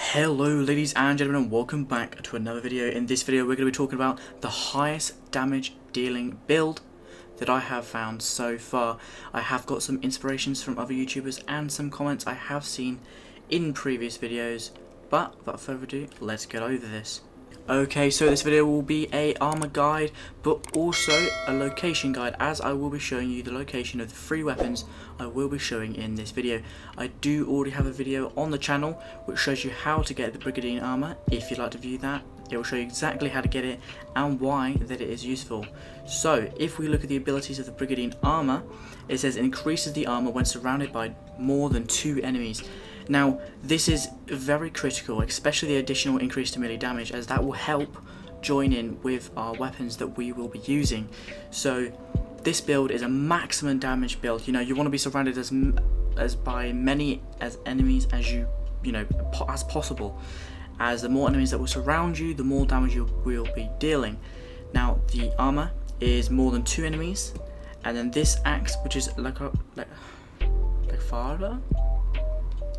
Hello ladies and gentlemen, and welcome back to another video. In this video we're going to be talking about the highest damage dealing build that I have found so far. I have got some inspirations from other YouTubers and some comments I have seen in previous videos, but without further ado, let's get over this. Okay, so this video will be a armor guide, but also a location guide, as I will be showing you the location of the 3 weapons I will be showing in this video. I do already have a video on the channel which shows you how to get the Brigadier armor. If you'd like to view that, it will show you exactly how to get it and why that it is useful. So if we look at the abilities of the Brigadier armor, it says increases the armor when surrounded by more than 2 enemies. Now this is very critical, especially the additional increase to melee damage, as that will help join in with our weapons that we will be using. So this build is a maximum damage build. You want to be surrounded as by many enemies as as possible, as the more enemies that will surround you, the more damage you will be dealing. Now the armor is more than 2 enemies, and then this axe, which is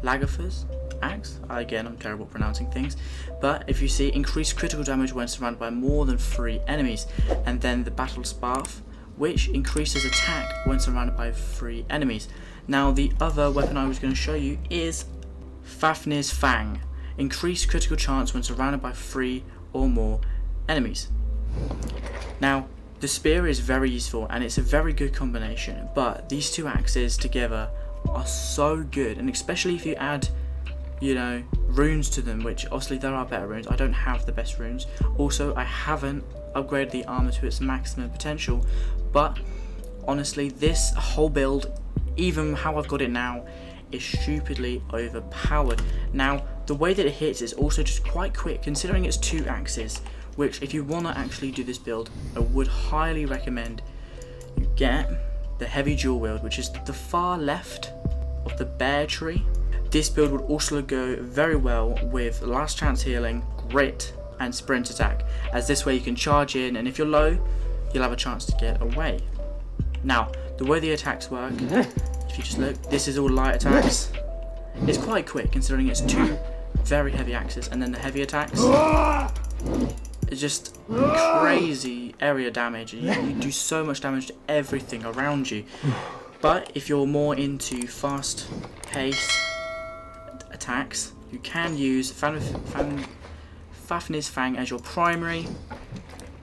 Lagerfeuer's axe. Again, I'm terrible at pronouncing things, but if you see, increased critical damage when surrounded by more than 3 enemies. And then the battle staff, which increases attack when surrounded by 3 enemies. Now the other weapon I was going to show you is Fafnir's Fang. Increased critical chance when surrounded by 3 or more enemies. Now the spear is very useful and it's a very good combination, but these 2 axes together are so good, and especially if you add runes to them, which obviously there are better runes. I don't have the best runes. Also, I haven't upgraded the armor to its maximum potential, but honestly this whole build, even how I've got it now, is stupidly overpowered. Now the way that it hits is also just quite quick, considering it's 2 axes, which if you want to actually do this build, I would highly recommend you get the heavy dual wield, which is the far left of the bear tree. This build would also go very well with last chance healing, grit and sprint attack, as this way you can charge in, and if you're low you'll have a chance to get away. Now the way the attacks work, if you just look, this is all light attacks. It's quite quick considering it's 2 very heavy axes, and then the heavy attacks is just crazy area damage. You do so much damage to everything around you. But if you're more into fast pace attacks, you can use Fafnir's Fang as your primary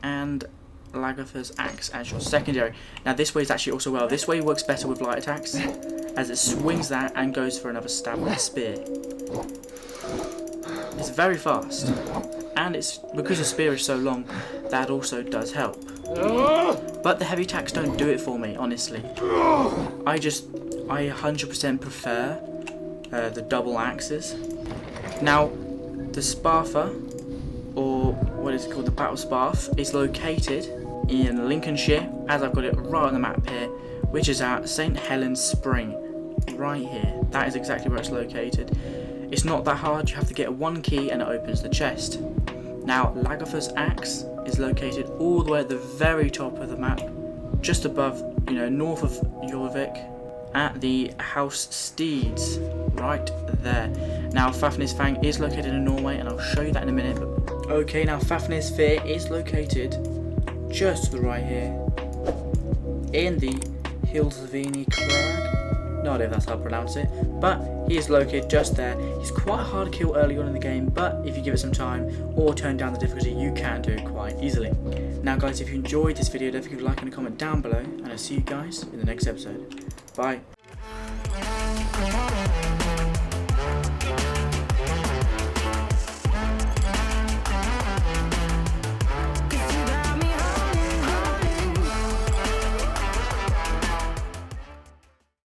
and Lagerfeuer's axe as your secondary. Now this way is actually also well. This way works better with light attacks, as it swings that and goes for another stab with a spear. It's very fast, and it's because the spear is so long, that also does help. But the heavy attacks don't do it for me, honestly. I 100% prefer the double axes. Now the Sparfa, or what is it called, the Battle Sparf, is located in Lincolnshire, as I've got it right on the map here, which is at St Helens Spring, right here. That is exactly where it's located. It's not that hard, you have to get 1 key and it opens the chest. Now Lagerfeuer's axe is located all the way at the very top of the map, just above, north of Jorvik, at the House Steeds, right there. Now Fafnir's Fang is located in Norway, and I'll show you that in a minute. Okay, now Fafnir's Fear is located just to the right here, in the Hilsvini Crag. No idea if that's how I pronounce it, but he is located just there. He's quite hard to kill early on in the game, but if you give it some time or turn down the difficulty, you can do it quite easily. Now guys, if you enjoyed this video, don't forget to like and comment down below, and I'll see you guys in the next episode. Bye.